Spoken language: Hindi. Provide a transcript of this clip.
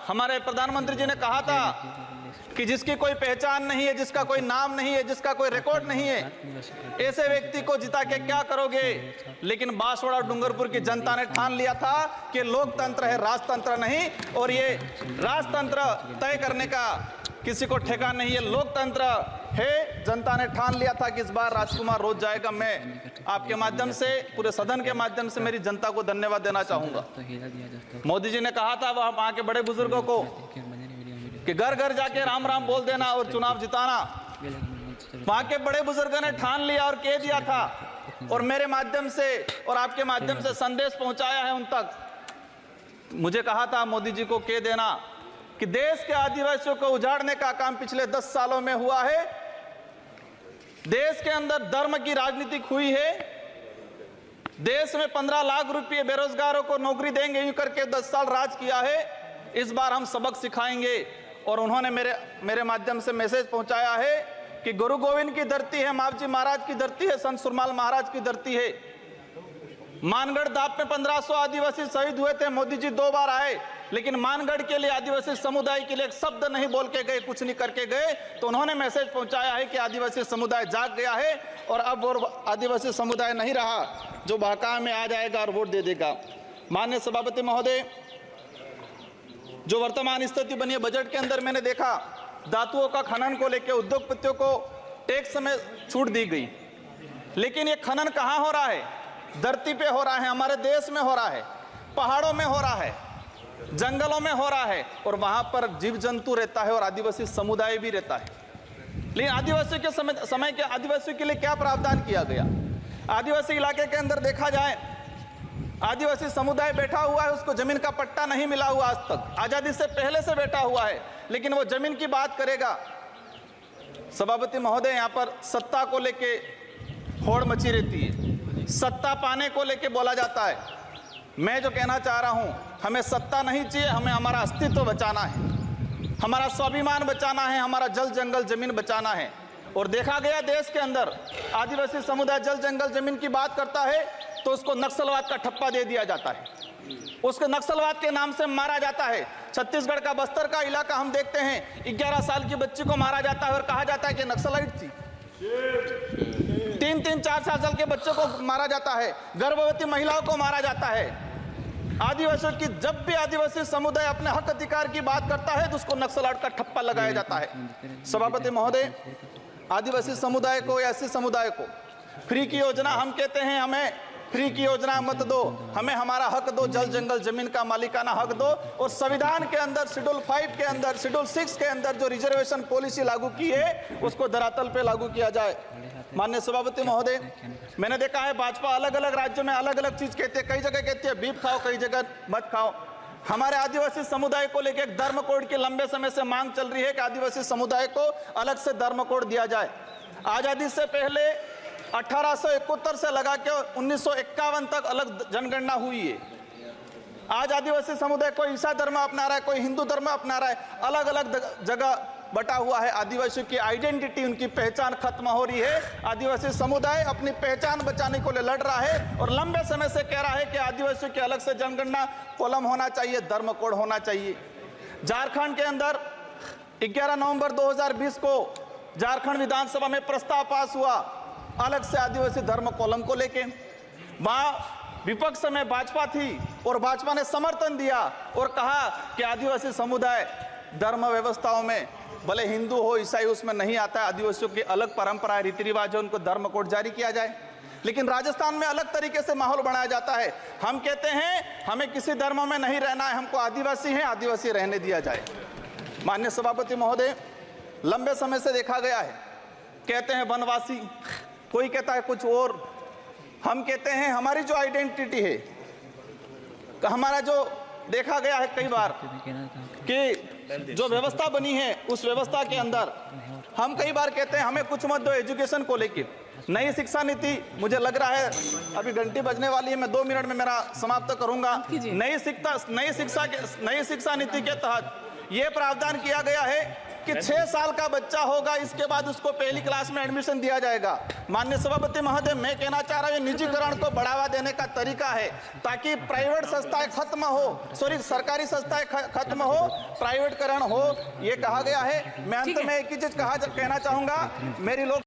हमारे प्रधानमंत्री जी ने कहा था कि जिसकी कोई पहचान नहीं है, जिसका कोई नाम नहीं है, जिसका कोई रिकॉर्ड नहीं है, ऐसे व्यक्ति को जिता के क्या करोगे। लेकिन बांसवाड़ा और डूंगरपुर की जनता ने ठान लिया था कि लोकतंत्र है, राजतंत्र नहीं। और ये राजतंत्र तय करने का किसी को ठेका नहीं है, लोकतंत्र है। जनता ने ठान लिया था कि इस बार राजकुमार रोज जाएगा। मैं आपके माध्यम से, पूरे सदन के माध्यम से मेरी जनता को धन्यवाद देना चाहूंगा। मोदी जी ने कहा था वहां के बड़े बुजुर्गों को कि घर घर जाके राम राम बोल देना और चुनाव जिताना। वहां के बड़े बुजुर्गों ने ठान लिया और कह दिया था, और मेरे माध्यम से और आपके माध्यम से संदेश पहुंचाया है उन तक। मुझे कहा था मोदी जी को कह देना कि देश के आदिवासियों को उजाड़ने का काम पिछले 10 सालों में हुआ है। देश के अंदर धर्म की राजनीति हुई है। देश में 15 लाख रुपए बेरोजगारों को नौकरी देंगे यूं करके 10 साल राज किया है। इस बार हम सबक सिखाएंगे। और उन्होंने मेरे माध्यम से मैसेज पहुंचाया है कि गुरु गोविंद की धरती है, मावजी महाराज की धरती है, संत सुरमाल महाराज की धरती है। मानगढ़ दाप में 1500 आदिवासी शहीद हुए थे। मोदी जी 2 बार आए, लेकिन मानगढ़ के लिए, आदिवासी समुदाय के लिए एक शब्द नहीं बोल के गए, कुछ नहीं करके गए। तो उन्होंने मैसेज पहुंचाया है कि आदिवासी समुदाय जाग गया है और अब वो आदिवासी समुदाय नहीं रहा जो बहकावे में आ जाएगा और वोट दे देगा। माननीय सभापति महोदय, जो वर्तमान स्थिति बनी है बजट के अंदर, मैंने देखा धातुओं का खनन को लेकर उद्योगपतियों को टैक्स में छूट दी गई। लेकिन ये खनन कहाँ हो रहा है? धरती पे हो रहा है, हमारे देश में हो रहा है, पहाड़ों में हो रहा है, जंगलों में हो रहा है, और वहां पर जीव जंतु रहता है और आदिवासी समुदाय भी रहता है। लेकिन आदिवासियों के समय के आदिवासियों के लिए क्या प्रावधान किया गया? आदिवासी इलाके के अंदर देखा जाए, आदिवासी समुदाय बैठा हुआ है, उसको जमीन का पट्टा नहीं मिला हुआ आज तक, आजादी से पहले से बैठा हुआ है, लेकिन वो जमीन की बात करेगा। सभापति महोदय, यहाँ पर सत्ता को लेके होड़ मची रहती है, सत्ता पाने को लेके बोला जाता है। मैं जो कहना चाह रहा हूं, हमें सत्ता नहीं चाहिए, हमें हमारा अस्तित्व बचाना है, हमारा स्वाभिमान बचाना है, हमारा जल जंगल जमीन बचाना है। और देखा गया देश के अंदर आदिवासी समुदाय जल जंगल जमीन की बात करता है तो उसको नक्सलवाद का ठप्पा दे दिया जाता है, उसको नक्सलवाद के नाम से मारा जाता है। छत्तीसगढ़ का बस्तर का इलाका हम देखते हैं, 11 साल की बच्ची को मारा जाता है और कहा जाता है कि नक्सलाइट थी। 3-3, 4-4 साल के बच्चों को मारा जाता है, गर्भवती महिलाओं को मारा जाता है। आदिवासियों की, जब भी आदिवासी समुदाय अपने हक अधिकार की बात करता है तो उसको नक्सलाइट का ठप्पा लगाया जाता है। सभापति महोदय, आदिवासी समुदाय को, एससी समुदाय को फ्री की योजना, हम कहते हैं हमें फ्री की योजना मत दो, हमें हमारा हक दो, जल जंगल जमीन का मालिकाना हक दो। और संविधान के अंदर शेड्यूल 5 के अंदर, शेड्यूल 6 के अंदर जो रिजर्वेशन पॉलिसी लागू की है उसको धरातल पे लागू किया जाए। माननीय सभापति महोदय, मैंने देखा है भाजपा अलग अलग राज्यों में अलग अलग चीज कहते हैं, कई जगह कहती है बीफ खाओ, कई जगह मत खाओ। हमारे आदिवासी समुदाय को लेकर एक धर्म कोड की लंबे समय से मांग चल रही है कि आदिवासी समुदाय को अलग से धर्म कोड दिया जाए। आजादी से पहले 1871 से लगा के 1951 तक अलग जनगणना हुई है। आज आदिवासी समुदाय कोई ईसाई धर्म अपना रहा है, कोई हिंदू धर्म अपना रहा है, अलग अलग जगह बटा हुआ है। आदिवासियों की आइडेंटिटी, उनकी पहचान खत्म हो रही है। आदिवासी समुदाय अपनी पहचान बचाने को लड़ रहा है और लंबे समय से कह रहा है कि आदिवासियों की अलग से जनगणना कॉलम होना चाहिए, धर्म कोड होना चाहिए। झारखंड के अंदर 11 नवंबर 2020 को झारखंड विधानसभा में प्रस्ताव पास हुआ अलग से आदिवासी धर्म कॉलम को लेके। वहां विपक्ष में भाजपा थी और भाजपा ने समर्थन दिया और कहा कि आदिवासी समुदाय धर्म व्यवस्थाओं में, भले हिंदू हो ईसाई, उसमें नहीं आता है, आदिवासियों की अलग परंपराएं रीति रिवाज है, उनको धर्म कोड जारी किया जाए। लेकिन राजस्थान में अलग तरीके से माहौल बनाया जाता है। हम कहते हैं हमें किसी धर्म में नहीं रहना है, हमको आदिवासी हैं, आदिवासी रहने दिया जाए। माननीय सभापति महोदय, लंबे समय से देखा गया है, कहते हैं वनवासी, कोई कहता है कुछ और। हम कहते हैं हमारी जो आइडेंटिटी है, हमारा जो देखा गया है कई बार कि जो व्यवस्था बनी है उस व्यवस्था के अंदर हम कई बार कहते हैं हमें कुछ मत दो एजुकेशन को लेके। नई शिक्षा नीति, मुझे लग रहा है अभी घंटी बजने वाली है, मैं 2 मिनट में मेरा समाप्त करूंगा। नई शिक्षा नीति के तहत यह प्रावधान किया गया है कि 6 साल का बच्चा होगा, इसके बाद उसको पहली क्लास में एडमिशन दिया जाएगा। माननीय सभापति महोदय, मैं कहना चाह रहा हूं, ये निजीकरण को बढ़ावा देने का तरीका है ताकि प्राइवेट संस्थाएं खत्म हो, सरकारी संस्थाएं खत्म हो, प्राइवेटकरण हो, ये कहा गया है। मैं अंत में एक ही चीज कहना चाहूंगा, मेरी लोग